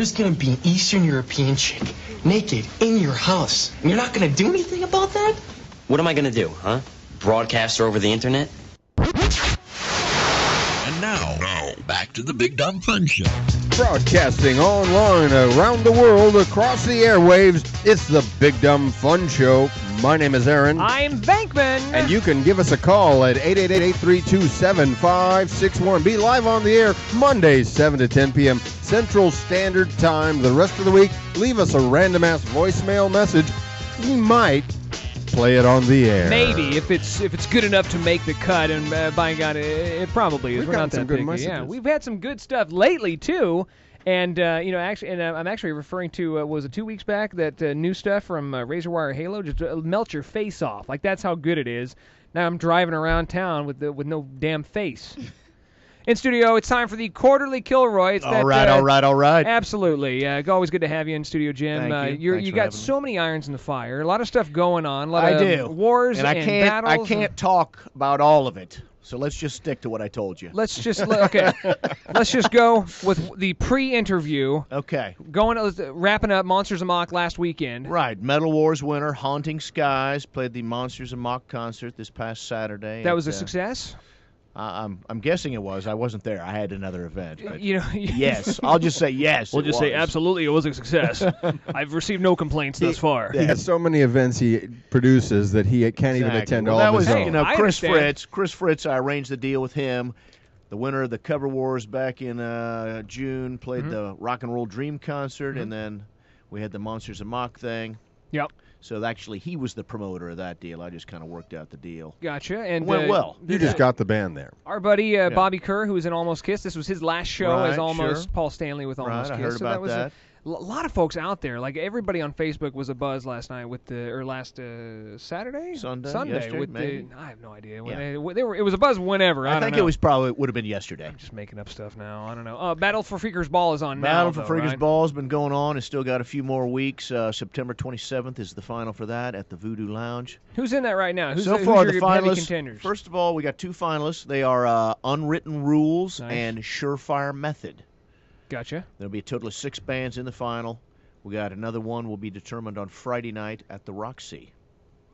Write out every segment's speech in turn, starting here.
There's gonna be an Eastern European chick naked in your house. And you're not gonna do anything about that? What am I gonna do, huh? Broadcast her over the internet? And now, back to the Big Dumb Fun Show. Broadcasting online around the world across the airwaves, it's the Big Dumb Fun Show. My name is Aaron. I'm Bankman. And you can give us a call at 888-832-7561. Be live on the air Mondays, 7 to 10 p.m. Central Standard Time. The rest of the week, leave us a random-ass voicemail message. We might play it on the air. Maybe, if it's good enough to make the cut, and by God, it probably is. We've We're got not some that good picky. messages. Yeah, we've had some good stuff lately too, and I'm actually referring to was it 2 weeks back that new stuff from Razor Wire Halo just melt your face off. Like that's how good it is. Now I'm driving around town with no damn face. In studio, it's time for the Quarterly Kilroy. It's all right. Absolutely. Always good to have you in studio, Jim. Thank you. You got so many irons in the fire. A lot of stuff going on. A lot I of do. wars and battles. I can't talk about all of it. So let's just stick to what I told you. Let's just go with the pre-interview. Okay. Wrapping up Monsters Amok last weekend. Right. Metal Wars winner, Haunting Skies, played the Monsters Amok concert this past Saturday. That was a success? I'm guessing it was. I wasn't there. I had another event. But yes. I'll just say yes. We'll just say absolutely it was a success. I've received no complaints thus far. He has so many events he produces that he can't even attend all of his own. Chris Fritz, I arranged the deal with him. The winner of the Cover Wars back in June played the Rock and Roll Dream concert, and then we had the Monsters Amok thing. Yep. So actually, he was the promoter of that deal. I just kind of worked out the deal. Gotcha. And went well. You just got the band there. Our buddy Bobby Kerr, who was in Almost Kiss, this was his last show as Almost Paul Stanley with Almost Kiss. I heard about that was that. A lot of folks out there. Like everybody on Facebook was abuzz last night last Saturday? Sunday. With maybe. I have no idea. It was a buzz whenever. I don't know. It was probably would have been yesterday. I'm just making up stuff now. I don't know. Battle for Freakers Ball is on now. Battle for Freakers Ball has been going on. It's still got a few more weeks. September 27th is the final for that at the Voodoo Lounge. Who's in that right now? So far, who's the your heavy finalists. Contenders? First of all, we got two finalists. They are Unwritten Rules and Surefire Method. Gotcha. There'll be a total of 6 bands in the final. We got another one will be determined on Friday night at the Roxy.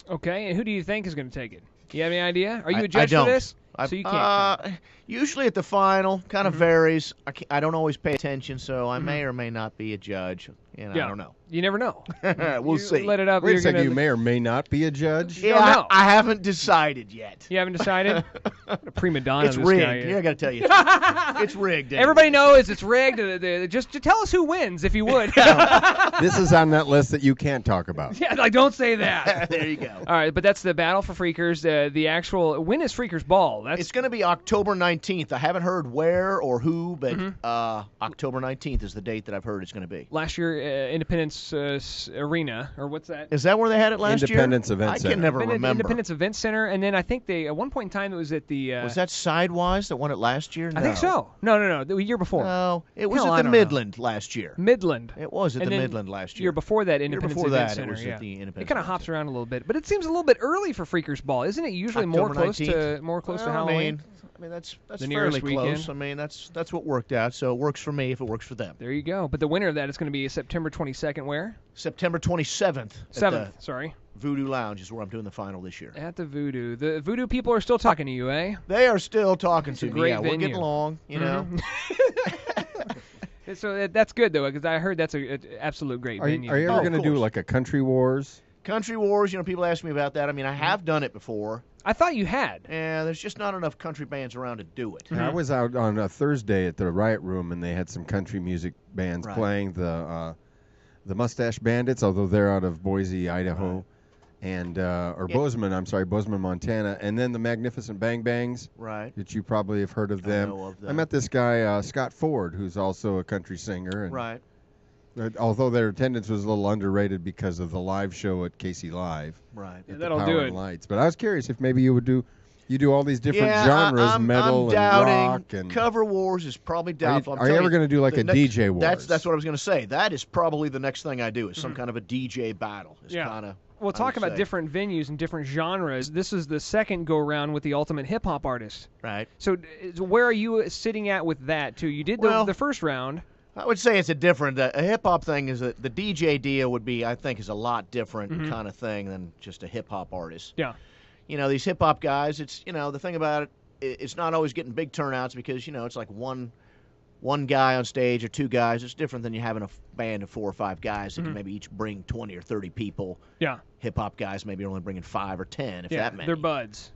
Okay, and who do you think is going to take it? Do you have any idea? Are you a judge I don't. for this? So you can't. Usually at the final, kind of varies. I don't always pay attention, so I may or may not be a judge. I don't know. You never know. We'll see. Let it up. Wait a second, you may or may not be a judge? Yeah, I haven't decided yet. You haven't decided? A prima donna. It's rigged. I got to tell you. It's rigged. Everybody knows it's rigged. Just to tell us who wins, if you would. This is on that list that you can't talk about. Yeah, don't say that. There you go. All right, but that's the Battle for Freakers. The actual, when is Freakers Ball? It's going to be October 19th. I haven't heard where or who, but October 19th is the date that I've heard it's going to be. Last year, Independence Arena, or what's that? Is that where they had it last Independence year? Event Center. I can never remember. Independence Event Center, and then I think at one point in time it was at the... was that Sidewise that won it last year? No. I think so. No, the year before. No, it was at the Midland last year. Midland. It was at the Midland last year. Year before that, Independence Event Center. It was at the Independence. It kind of hops around a little bit, but it seems a little bit early for Freakers Ball, isn't it? Usually more close to Halloween. I mean that's the nearest fairly weekend. Close. I mean that's what worked out. So it works for me if it works for them. There you go. But the winner of that is going to be September 22nd. Where? September 27th. 7th. Sorry. Voodoo Lounge is where I'm doing the final this year. At the Voodoo. The Voodoo people are still talking to you, eh? They are still talking to me. Great venue. We're getting along. You know. So that's good though, because I heard that's an absolute great venue. Are you ever going to do like a Country Wars? Country Wars, people ask me about that. I mean, I have done it before. I thought you had. Yeah, there's just not enough country bands around to do it. I was out on a Thursday at the Riot Room, and they had some country music bands playing. The Mustache Bandits, although they're out of Boise, Idaho, and Bozeman, Montana, and then the Magnificent Bang Bangs, that you probably have heard of them. I know of them. I met this guy Scott Ford, who's also a country singer, and although their attendance was a little underrated because of the live show at Casey Live. Right. Yeah, that'll do it. Lights. But I was curious if maybe you would do all these different genres, metal and rock. And Cover Wars is probably doubtful. Are you ever going to do like a DJ Wars? That's what I was going to say. That is probably the next thing I do is some kind of a DJ battle. Well, talking about different venues and different genres, this is the second go-round with the Ultimate Hip Hop Artist. Right. So where are you sitting at with that, too? You did the first round. I would say it's a different. A hip hop thing is the DJ deal would be, I think, is a lot different kind of thing than just a hip hop artist. Yeah. You know, these hip hop guys. It's the thing about it. It's not always getting big turnouts because it's like one guy on stage or two guys. It's different than you having a band of 4 or 5 guys that can maybe each bring 20 or 30 people. Yeah. Hip hop guys maybe only bringing 5 or 10, if that many. They're buds.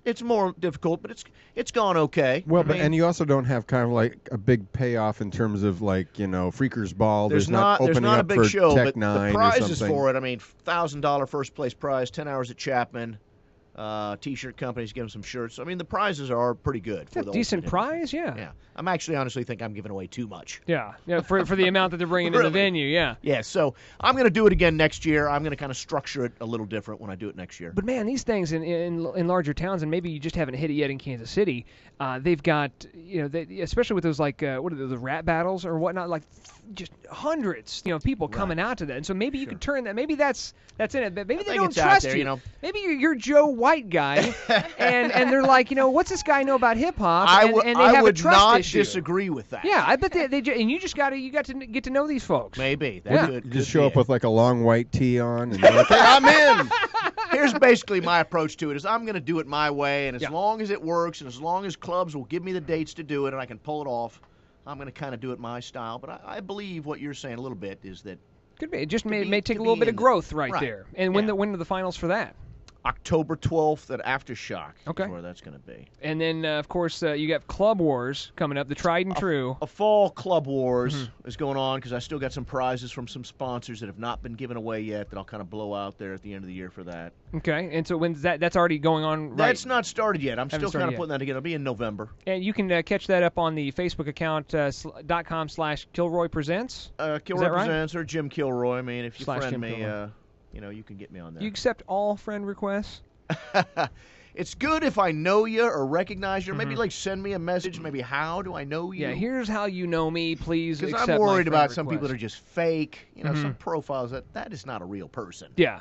It's more difficult, but it's gone okay. Well, and you also don't have kind of like a big payoff in terms of like Freakers Ball. There's not opening a up big for show, Tech but Nine the prizes or for it. I mean, $1,000 first place prize, 10 hours at Chapman. T-shirt companies give them some shirts. I mean, the prizes are pretty good. For the decent prize, yeah. Yeah. I'm actually honestly think I'm giving away too much. Yeah, for the amount that they're bringing to the venue, yeah. Yeah, so I'm going to do it again next year. I'm going to kind of structure it a little different when I do it next year. But man, these things in larger towns, and maybe you just haven't hit it yet in Kansas City, they've got, especially with those like, what are the rap battles or whatnot, like just hundreds, people coming out to that. And so maybe you could turn that, maybe that's in it, but maybe they don't trust you. Maybe you're Joe White guy, and they're like, what's this guy know about hip hop? And they have a trust not issue. Disagree with that. Yeah, I bet they and you got to get to know these folks. Maybe. Could just show up with like a long white tee on, and you're like, hey, I'm in. Here's basically my approach to it: is I'm going to do it my way, and as long as it works, and as long as clubs will give me the dates to do it, and I can pull it off, I'm going to kind of do it my style. But I believe what you're saying a little bit is that could be. It just may take a little bit of growth right there. And when are the finals for that? October 12th at Aftershock is where that's going to be. And then, of course, you got Club Wars coming up, the tried and true. A fall Club Wars is going on because I still got some prizes from some sponsors that have not been given away yet that I'll kind of blow out there at the end of the year for that. Okay, and so when's that? That's already going on, right? That's not started yet. I'm still kind of putting that together. It'll be in November. And you can catch that up on the Facebook account, .com/Kilroy Presents. Kilroy Presents or Jim Kilroy. I mean, if you friend me, you can get me on there. You accept all friend requests? It's good if I know you or recognize you, or maybe send me a message. Maybe how do I know you? Yeah, here's how you know me. Please accept my friend request. Because I'm worried about some request. people that are just fake. Some profiles that is not a real person. Yeah.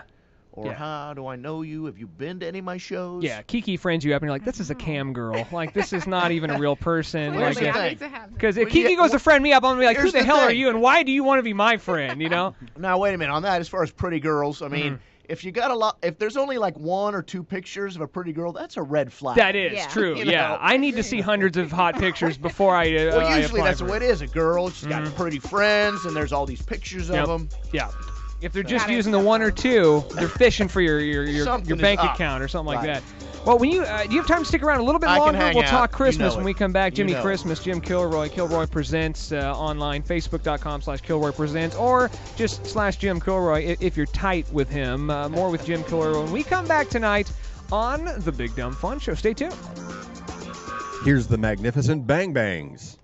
Or how do I know you? Have you been to any of my shows? Yeah, Kiki friends you up, and you're like, this is a cam girl. Like, this is not even a real person. Because if Kiki goes to friend me up, I'm going to be like, who the hell are you, and why do you want to be my friend, Now, wait a minute. On that, as far as pretty girls, I mean, if you got if there's only like 1 or 2 pictures of a pretty girl, that's a red flag. That is true, I need to see hundreds of hot pictures before I well, usually I that's the way it is. A girl, she's got pretty friends, and there's all these pictures of them. Yeah. If they're just using the 1 or 2, they're fishing for your bank account or something like that. Well, when do you have time to stick around a little bit longer? We'll talk Christmas when we come back. Jimmy Christmas, Jim Kilroy, Kilroy Presents online, Facebook.com/Kilroy Presents, or just /Jim Kilroy if you're tight with him. More with Jim Kilroy when we come back tonight on the Big Dumb Fun Show. Stay tuned. Here's the magnificent Bang Bangs.